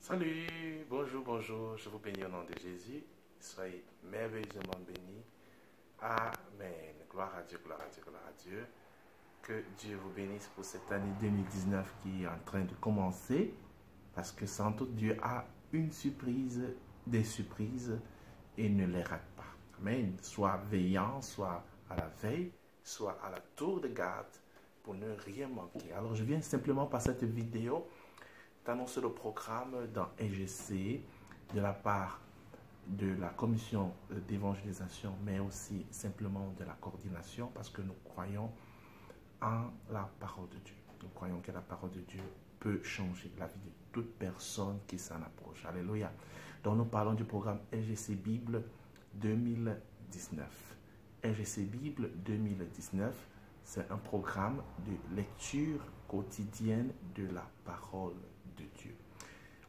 Salut, bonjour, bonjour, je vous bénis au nom de Jésus. Soyez merveilleusement bénis. Amen. Gloire à Dieu, gloire à Dieu, gloire à Dieu. Que Dieu vous bénisse pour cette année 2019 qui est en train de commencer. Parce que sans doute Dieu a une surprise, des surprises et ne les rate pas. Amen. Sois veillant, soit à la veille, soit à la tour de garde pour ne rien manquer. Alors je viens simplement par cette vidéo d'annoncer le programme dans EGC de la part de la commission d'évangélisation, mais aussi simplement de la coordination, parce que nous croyons en la parole de Dieu. Nous croyons que la parole de Dieu peut changer la vie de toute personne qui s'en approche. Alléluia. Donc nous parlons du programme EGC Bible 2019. EGC Bible 2019, c'est un programme de lecture quotidienne de la parole de Dieu.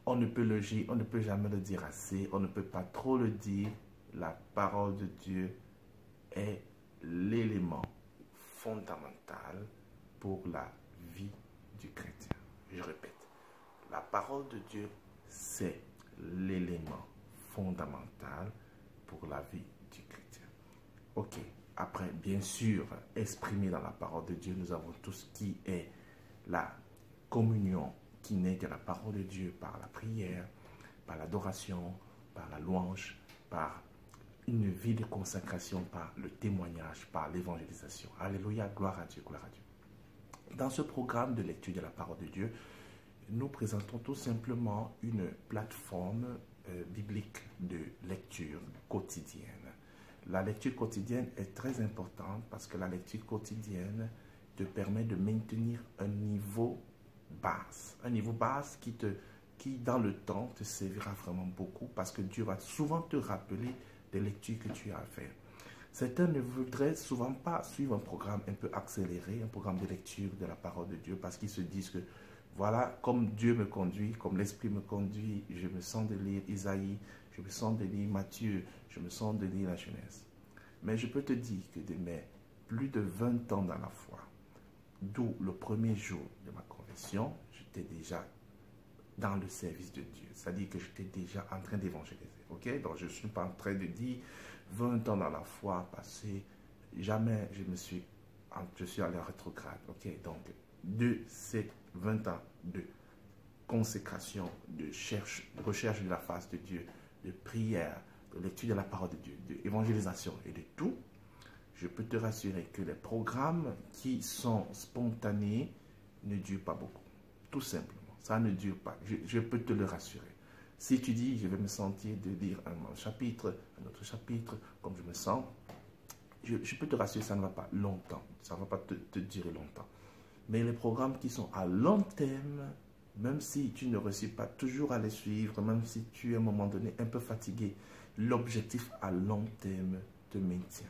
On ne peut jamais le dire assez, on ne peut pas trop le dire. La parole de Dieu est l'élément fondamental pour la vie du chrétien. Je répète, la parole de Dieu, c'est l'élément fondamental pour la vie du chrétien. Ok, après, bien sûr, exprimé dans la parole de Dieu, nous avons tout ce qui est la communion qui naît de la parole de Dieu par la prière, par l'adoration, par la louange, par une vie de consacration, par le témoignage, par l'évangélisation. Alléluia, gloire à Dieu, gloire à Dieu. Dans ce programme de lecture de la parole de Dieu, nous présentons tout simplement une plateforme biblique de lecture quotidienne. La lecture quotidienne est très importante parce que la lecture quotidienne te permet de maintenir un niveau basse qui dans le temps te servira vraiment beaucoup parce que Dieu va souvent te rappeler des lectures que tu as à faire. Certains ne voudraient souvent pas suivre un programme un peu accéléré, un programme de lecture de la parole de Dieu parce qu'ils se disent que voilà, comme Dieu me conduit, comme l'Esprit me conduit, je me sens de lire Isaïe, je me sens de lire Matthieu, je me sens de lire la Genèse. Mais je peux te dire que de mes plus de 20 ans dans la foi, d'où le premier jour de ma conversion, j'étais déjà dans le service de Dieu. C'est-à-dire que j'étais déjà en train d'évangéliser. Ok? Donc je ne suis pas en train de dire 20 ans dans la foi passé, jamais je suis allé en rétrograde. Ok? Donc de ces 20 ans de consécration, de recherche de la face de Dieu, de prière, de lecture de la parole de Dieu, d'évangélisation et de tout, je peux te rassurer que les programmes qui sont spontanés ne durent pas beaucoup. Tout simplement. Ça ne dure pas. Je peux te le rassurer. Si tu dis, je vais me sentir de lire un chapitre, un autre chapitre, comme je me sens, je peux te rassurer, ça ne va pas longtemps. Ça ne va pas te durer longtemps. Mais les programmes qui sont à long terme, même si tu ne réussis pas toujours à les suivre, même si tu es à un moment donné un peu fatigué, l'objectif à long terme te maintient.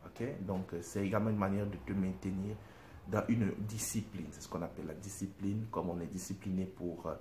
Okay? Donc, c'est également une manière de te maintenir dans une discipline. C'est ce qu'on appelle la discipline, comme on est discipliné pour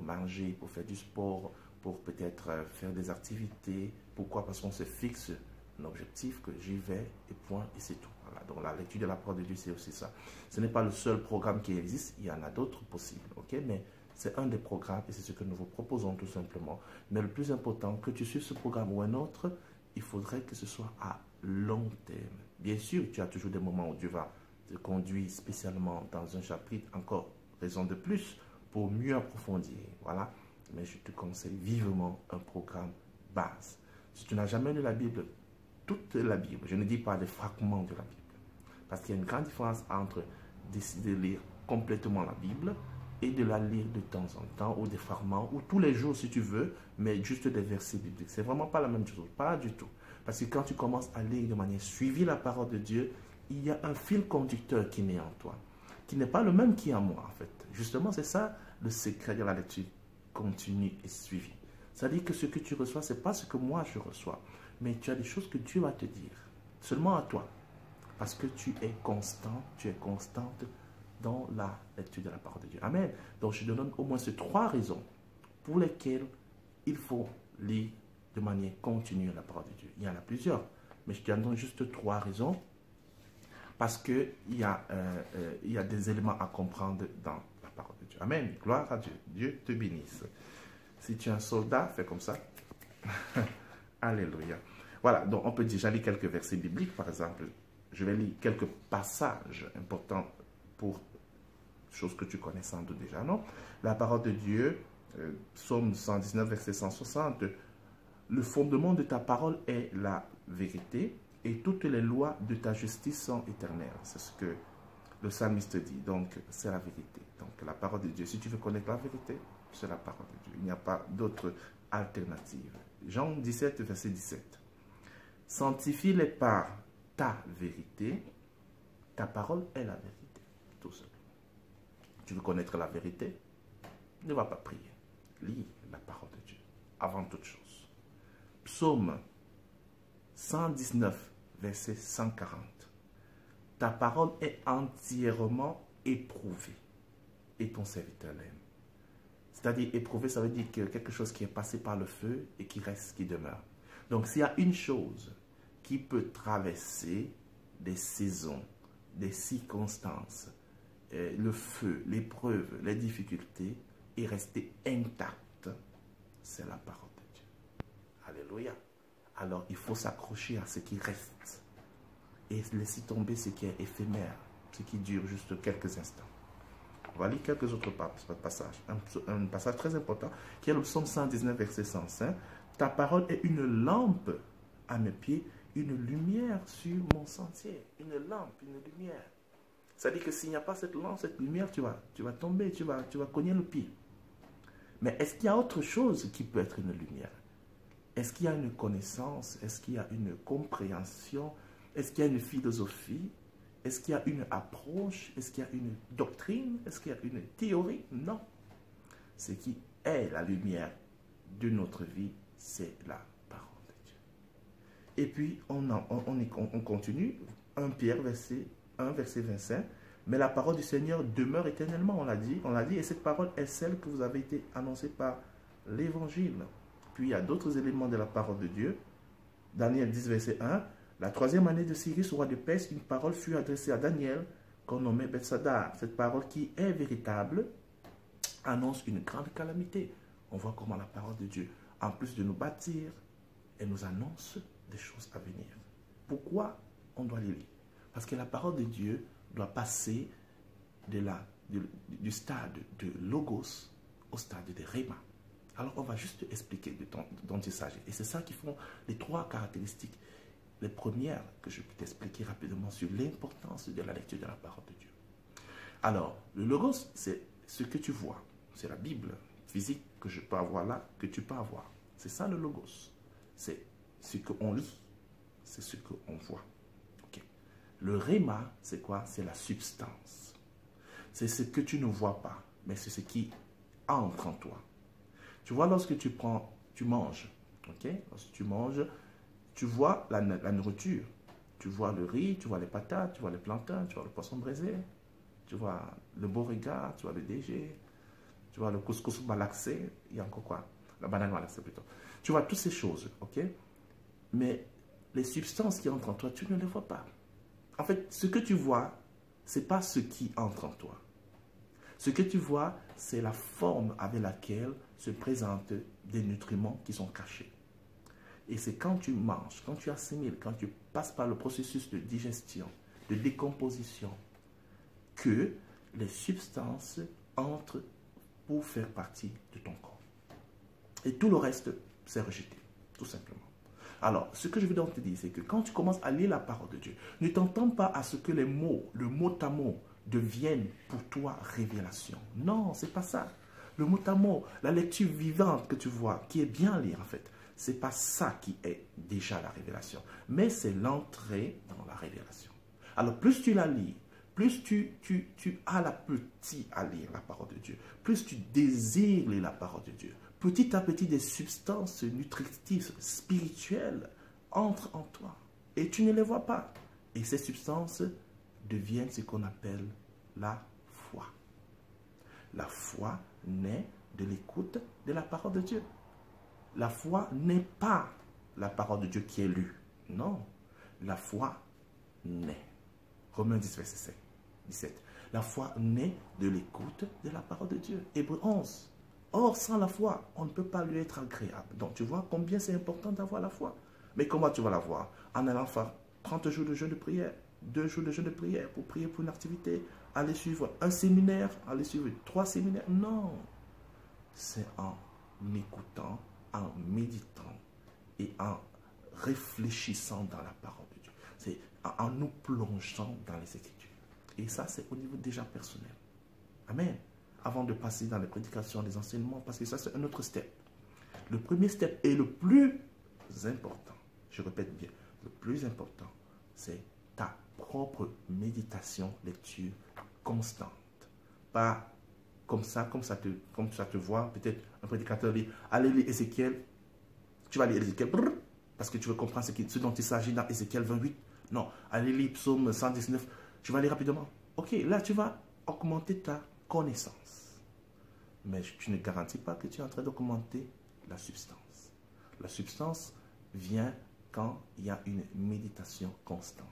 manger, pour faire du sport, pour peut-être faire des activités. Pourquoi? Parce qu'on se fixe un objectif, que j'y vais et point, et c'est tout. Voilà. Donc, la lecture de la parole de Dieu, c'est aussi ça. Ce n'est pas le seul programme qui existe, il y en a d'autres possibles. Okay? Mais c'est un des programmes et c'est ce que nous vous proposons tout simplement. Mais le plus important, que tu suives ce programme ou un autre, il faudrait que ce soit à long terme. Bien sûr, tu as toujours des moments où Dieu va te conduire spécialement dans un chapitre, encore raison de plus, pour mieux approfondir. Voilà. Mais je te conseille vivement un programme base. Si tu n'as jamais lu la Bible, toute la Bible, je ne dis pas des fragments de la Bible, parce qu'il y a une grande différence entre décider de lire complètement la Bible et de la lire de temps en temps, ou des fragments, ou tous les jours si tu veux, mais juste des versets bibliques. C'est vraiment pas la même chose, pas du tout. Parce que quand tu commences à lire de manière suivie la parole de Dieu, il y a un fil conducteur qui naît en toi, qui n'est pas le même qui est en moi en fait. Justement, c'est ça le secret de la lecture continue et suivie. C'est-à-dire que ce que tu reçois, ce n'est pas ce que moi je reçois, mais tu as des choses que Dieu va te dire, seulement à toi. Parce que tu es constant, tu es constante dans la lecture de la parole de Dieu. Amen. Donc je te donne au moins ces 3 raisons pour lesquelles il faut lire de manière continue la parole de Dieu. Il y en a plusieurs, mais je te donne juste 3 raisons parce qu'il y a des éléments à comprendre dans la parole de Dieu. Amen. Gloire à Dieu. Dieu te bénisse. Si tu es un soldat, fais comme ça. Alléluia. Voilà, donc on peut déjà lire quelques versets bibliques, par exemple. Je vais lire quelques passages importants pour choses que tu connais sans doute déjà, non? La parole de Dieu, Psaume 119, verset 160. Le fondement de ta parole est la vérité et toutes les lois de ta justice sont éternelles. C'est ce que le psalmiste dit. Donc, c'est la vérité. Donc, la parole de Dieu. Si tu veux connaître la vérité, c'est la parole de Dieu. Il n'y a pas d'autre alternative. Jean 17, verset 17. Sanctifie-les par ta vérité. Ta parole est la vérité. Tout simplement. Tu veux connaître la vérité? Ne va pas prier. Lis la parole de Dieu avant toute chose. Psaume 119, verset 140. Ta parole est entièrement éprouvée et ton serviteur l'aime. C'est-à-dire éprouvé, ça veut dire que quelque chose qui est passé par le feu et qui reste, qui demeure. Donc s'il y a une chose qui peut traverser des saisons, des circonstances, le feu, l'épreuve, les difficultés et rester intacte, c'est la parole de Dieu. Alléluia. Alors il faut s'accrocher à ce qui reste et laisser tomber ce qui est éphémère, ce qui dure juste quelques instants. On va lire quelques autres passages. Un passage très important qui est le psaume 119, verset 105. Ta parole est une lampe à mes pieds, une lumière sur mon sentier. Une lampe, une lumière. C'est-à-dire que s'il n'y a pas cette lampe, cette lumière, tu vas tomber, tu vas cogner le pied. Mais est-ce qu'il y a autre chose qui peut être une lumière? Est-ce qu'il y a une connaissance? Est-ce qu'il y a une compréhension? Est-ce qu'il y a une philosophie? Est-ce qu'il y a une approche? Est-ce qu'il y a une doctrine? Est-ce qu'il y a une théorie? Non. Ce qui est la lumière de notre vie, c'est la parole de Dieu. Et puis, on continue. 1 Pierre, verset 25. Mais la parole du Seigneur demeure éternellement, on l'a dit, et cette parole est celle que vous avez été annoncée par l'Évangile. Puis il y a d'autres éléments de la parole de Dieu. Daniel 10, verset 1. La 3e année de Cyrus, roi de Perse, une parole fut adressée à Daniel, qu'on nommait Bethsaida. Cette parole qui est véritable annonce une grande calamité. On voit comment la parole de Dieu, en plus de nous bâtir, elle nous annonce des choses à venir. Pourquoi on doit les lire? Parce que la parole de Dieu doit passer du stade de Logos au stade de Réma. Alors on va juste expliquer dont il s'agit. Et c'est ça qui font les 3 caractéristiques. Les premières que je peux t'expliquer rapidement sur l'importance de la lecture de la parole de Dieu. Alors, le Logos, c'est ce que tu vois. C'est la Bible physique que je peux avoir là, que tu peux avoir. C'est ça le Logos. C'est ce qu'on lit. C'est ce qu'on voit. Okay. Le Réma, c'est quoi? C'est la substance. C'est ce que tu ne vois pas, mais c'est ce qui entre en toi. Tu vois, lorsque tu manges, ok? Lorsque tu manges, tu vois la nourriture. Tu vois le riz, tu vois les patates, tu vois les plantains, tu vois le poisson braisé, tu vois le borega, tu vois le DG, tu vois le couscous malaxé, il y a encore quoi? La banane malaxée plutôt. Tu vois toutes ces choses, ok? Mais les substances qui entrent en toi, tu ne les vois pas. En fait, ce que tu vois, ce n'est pas ce qui entre en toi. Ce que tu vois, c'est la forme avec laquelle se présentent des nutriments qui sont cachés. Et c'est quand tu manges, quand tu assimiles, quand tu passes par le processus de digestion, de décomposition, que les substances entrent pour faire partie de ton corps. Et tout le reste, c'est rejeté, tout simplement. Alors, ce que je veux donc te dire, c'est que quand tu commences à lire la parole de Dieu, ne t'entends pas à ce que les mots, le mot à mot, deviennent pour toi révélation. Non, c'est pas ça. Le mot à mot, la lecture vivante que tu vois, qui est bien lire en fait, c'est pas ça qui est déjà la révélation, mais c'est l'entrée dans la révélation. Alors plus tu la lis, plus tu as l'appétit à lire la parole de Dieu, plus tu désires lire la parole de Dieu, petit à petit des substances nutritives, spirituelles entrent en toi et tu ne les vois pas. Et ces substances deviennent ce qu'on appelle la foi. La foi naît de l'écoute de la parole de Dieu. La foi n'est pas la parole de Dieu qui est lue. Non, la foi naît. Romains 10, verset 17. La foi naît de l'écoute de la parole de Dieu. Hébreux 11, Or, sans la foi, on ne peut pas lui être agréable. Donc, tu vois combien c'est important d'avoir la foi. Mais comment tu vas l'avoir? En allant faire 30 jours de jeûne de prière, 2 jours de jeûne de prière pour prier pour une activité, aller suivre un séminaire, aller suivre 3 séminaires. Non. C'est en écoutant, en méditant et en réfléchissant dans la parole de Dieu. C'est en nous plongeant dans les Écritures. Et ça, c'est au niveau déjà personnel. Amen. Avant de passer dans les prédications, les enseignements, parce que ça, c'est un autre step. Le premier step est le plus important. Je répète bien, le plus important, c'est ta propre méditation, lecture constante. Pas comme ça te voit, peut-être un prédicateur dit, allez lire Ézéchiel, tu vas lire Ézéchiel, parce que tu veux comprendre ce dont il s'agit dans Ézéchiel 28. Non, allez lire Psaume 119, tu vas lire rapidement. Ok, là tu vas augmenter ta connaissance. Mais tu ne garantis pas que tu es en train d'augmenter la substance. La substance vient quand il y a une méditation constante.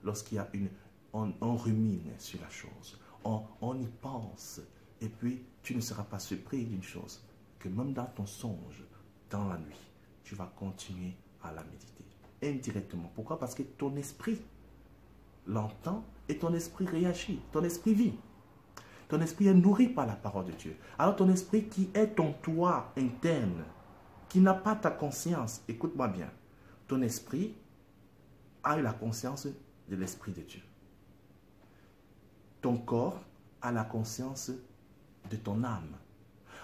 Lorsqu'il y a on rumine sur la chose, on y pense. Et puis, tu ne seras pas surpris d'une chose, que même dans ton songe, dans la nuit, tu vas continuer à la méditer. Indirectement. Pourquoi? Parce que ton esprit l'entend et ton esprit réagit, ton esprit vit. Ton esprit est nourri par la parole de Dieu. Alors ton esprit qui est ton toi interne, qui n'a pas ta conscience, écoute-moi bien, ton esprit a la conscience de l'Esprit de Dieu. Ton corps a la conscience de ton âme.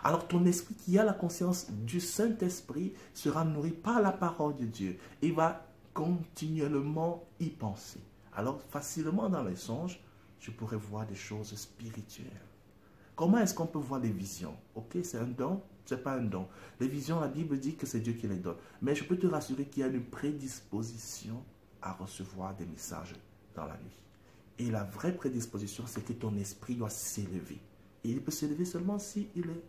Alors ton esprit qui a la conscience du Saint-Esprit sera nourri par la parole de Dieu et va continuellement y penser. Alors facilement dans les songes, je pourrais voir des choses spirituelles. Comment est-ce qu'on peut voir des visions? Ok, c'est un don, c'est pas un don. Les visions, la Bible dit que c'est Dieu qui les donne. Mais je peux te rassurer qu'il y a une prédisposition à recevoir des messages dans la nuit. Et la vraie prédisposition, c'est que ton esprit doit s'élever. Et il peut s'élever seulement s'il est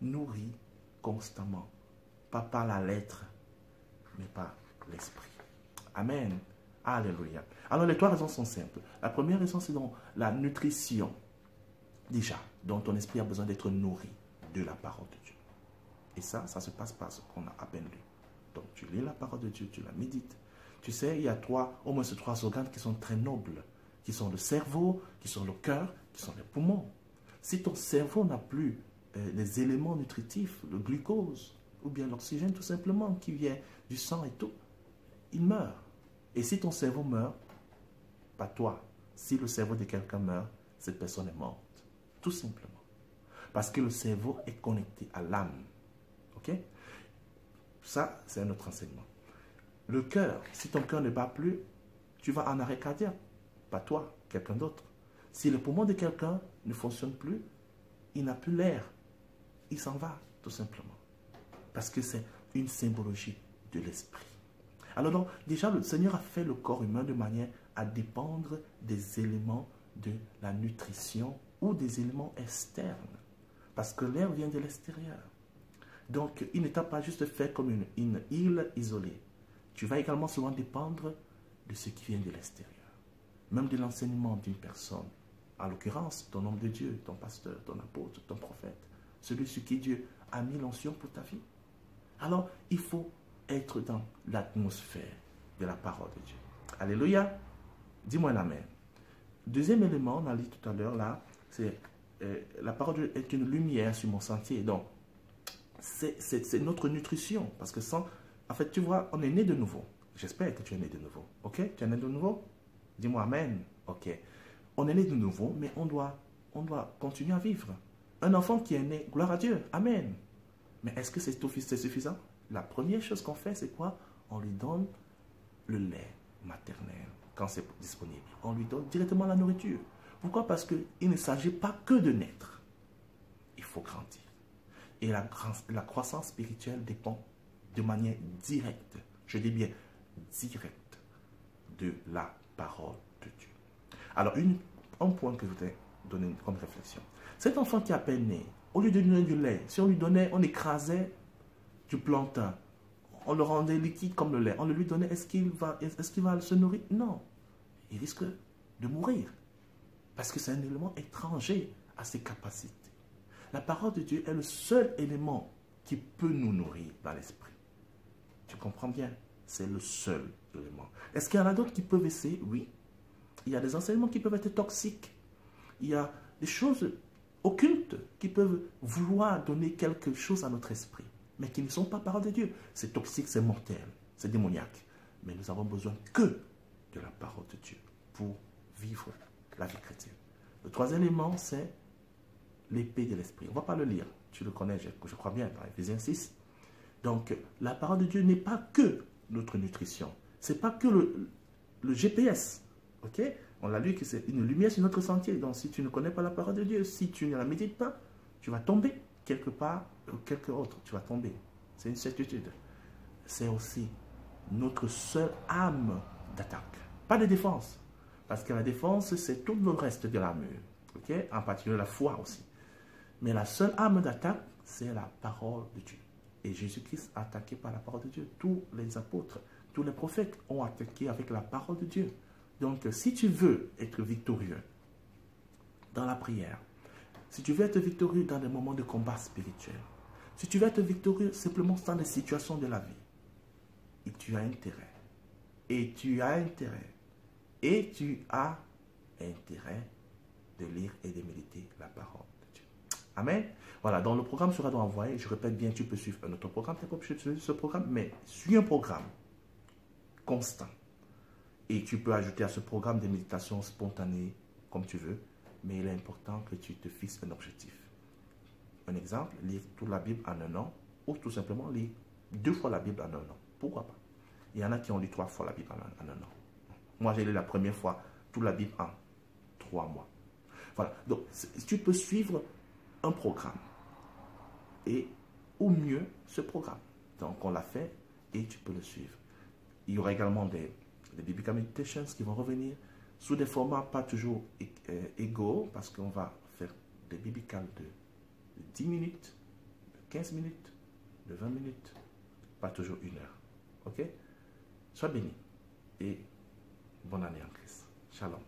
nourri constamment. Pas par la lettre, mais par l'esprit. Amen. Alléluia. Alors les 3 raisons sont simples. La première raison, c'est donc la nutrition. Déjà, dont ton esprit a besoin d'être nourri de la parole de Dieu. Et ça se passe par ce qu'on a à peine lu. Donc tu lis la parole de Dieu, tu la médites. Tu sais, il y a au moins ces 3 organes qui sont très nobles, qui sont le cerveau, qui sont le cœur, qui sont les poumons. Si ton cerveau n'a plus les éléments nutritifs, le glucose, ou bien l'oxygène tout simplement, qui vient du sang et tout, il meurt. Et si ton cerveau meurt, pas toi, si le cerveau de quelqu'un meurt, cette personne est morte. Tout simplement. Parce que le cerveau est connecté à l'âme. Ok? Ça, c'est un autre enseignement. Le cœur, si ton cœur ne bat plus, tu vas en arrêt cardiaque. Pas toi, quelqu'un d'autre. Si le poumon de quelqu'un ne fonctionne plus, il n'a plus l'air. Il s'en va, tout simplement. Parce que c'est une symbologie de l'esprit. Alors donc, déjà, le Seigneur a fait le corps humain de manière à dépendre des éléments de la nutrition ou des éléments externes. Parce que l'air vient de l'extérieur. Donc, il n'est pas juste fait comme une île isolée. Tu vas également souvent dépendre de ce qui vient de l'extérieur. Même de l'enseignement d'une personne. En l'occurrence, ton homme de Dieu, ton pasteur, ton apôtre, ton prophète. Celui sur qui Dieu a mis l'onction pour ta vie. Alors, il faut être dans l'atmosphère de la parole de Dieu. Alléluia. Dis-moi un amen. Deuxième élément, on a lu tout à l'heure là, c'est la parole de Dieu est une lumière sur mon sentier. Donc, c'est notre nutrition. Parce que sans... En fait, tu vois, on est né de nouveau. J'espère que tu es né de nouveau. Ok? Tu es né de nouveau? Dis-moi amen. Ok. On est né de nouveau, mais on doit continuer à vivre. Un enfant qui est né, gloire à Dieu. Amen. Mais est-ce que c'est suffisant? La première chose qu'on fait, c'est quoi? On lui donne le lait maternel quand c'est disponible. On lui donne directement la nourriture. Pourquoi? Parce qu'il ne s'agit pas que de naître. Il faut grandir. Et la croissance spirituelle dépend de manière directe, je dis bien directe, de la parole de Dieu. Alors, un point que je voudrais donner comme réflexion. Cet enfant qui est à peine né, au lieu de lui donner du lait, si on lui donnait, on écrasait du plantain, on le rendait liquide comme le lait, on le lui donnait, est-ce qu'il va se nourrir? Non. Il risque de mourir. Parce que c'est un élément étranger à ses capacités. La parole de Dieu est le seul élément qui peut nous nourrir dans l'esprit. Tu comprends bien? C'est le seul élément. Est-ce qu'il y en a d'autres qui peuvent essayer? Oui. Il y a des enseignements qui peuvent être toxiques. Il y a des choses occultes qui peuvent vouloir donner quelque chose à notre esprit, mais qui ne sont pas parole de Dieu. C'est toxique, c'est mortel, c'est démoniaque. Mais nous avons besoin que de la parole de Dieu pour vivre la vie chrétienne. Le troisième élément, c'est l'épée de l'esprit. On ne va pas le lire. Tu le connais, je crois bien, dans Éphésiens 6. Donc, la parole de Dieu n'est pas que notre nutrition. Ce n'est pas que le GPS. Ok? On l'a lu que c'est une lumière sur notre sentier. Donc, si tu ne connais pas la parole de Dieu, si tu ne la médites pas, tu vas tomber quelque part ou quelque autre. Tu vas tomber. C'est une certitude. C'est aussi notre seule arme d'attaque. Pas de défense. Parce que la défense, c'est tout le reste de l'armure. Ok? En particulier la foi aussi. Mais la seule arme d'attaque, c'est la parole de Dieu. Et Jésus-Christ a attaqué par la parole de Dieu. Tous les apôtres, tous les prophètes ont attaqué avec la parole de Dieu. Donc, si tu veux être victorieux dans la prière, si tu veux être victorieux dans des moments de combat spirituel, si tu veux être victorieux simplement dans les situations de la vie, et tu as intérêt, et tu as intérêt, et tu as intérêt de lire et de méditer la parole de Dieu. Amen. Voilà, donc le programme sera donc envoyé. Je répète bien, tu peux suivre un autre programme, tu n'es pas obligé de suivre ce programme, mais suis un programme constant. Et tu peux ajouter à ce programme des méditations spontanées, comme tu veux, mais il est important que tu te fixes un objectif. Un exemple, lire toute la Bible en un an, ou tout simplement lire 2 fois la Bible en un an. Pourquoi pas? Il y en a qui ont lu 3 fois la Bible en un an. Moi, j'ai lu la première fois toute la Bible en 3 mois. Voilà, donc tu peux suivre un programme. Et au mieux, ce programme. Donc, on l'a fait et tu peux le suivre. Il y aura également des Biblical Meditations qui vont revenir sous des formats pas toujours égaux, parce qu'on va faire des Biblical de 10 minutes, de 15 minutes, de 20 minutes, pas toujours 1 heure. Ok? Sois béni et bonne année en Christ. Shalom.